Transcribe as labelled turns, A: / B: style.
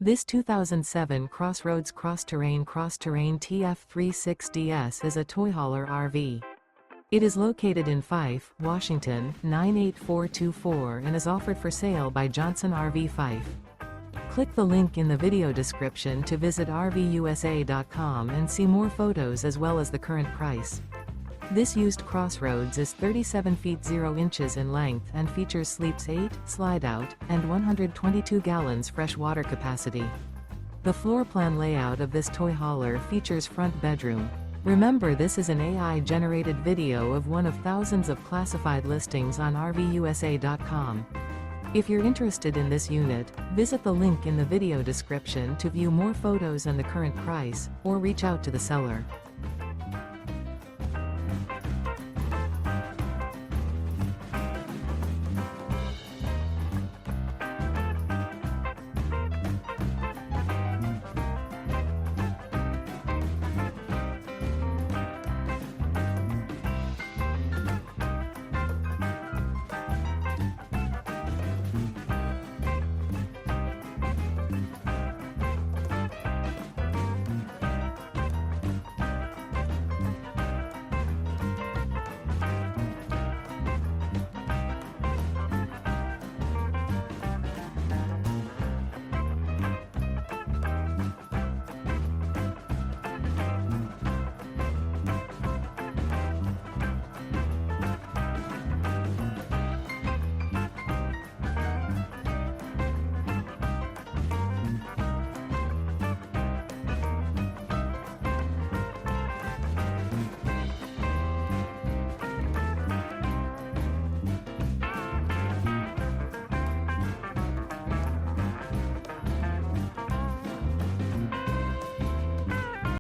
A: This 2007 CrossRoads CrossTerrain TF36DS is a toy hauler RV. It is located in Fife, Washington, 98424 and is offered for sale by Johnson RV Fife. Click the link in the video description to visit RVUSA.com and see more photos as well as the current price. This used CrossRoads is 37 feet 0 inches in length and features sleeps 8, Slideout, and 122 gallons fresh water capacity. The floor plan layout of this toy hauler features front bedroom. Remember, this is an AI-generated video of one of thousands of classified listings on RVUSA.com. If you're interested in this unit, visit the link in the video description to view more photos and the current price, or reach out to the seller.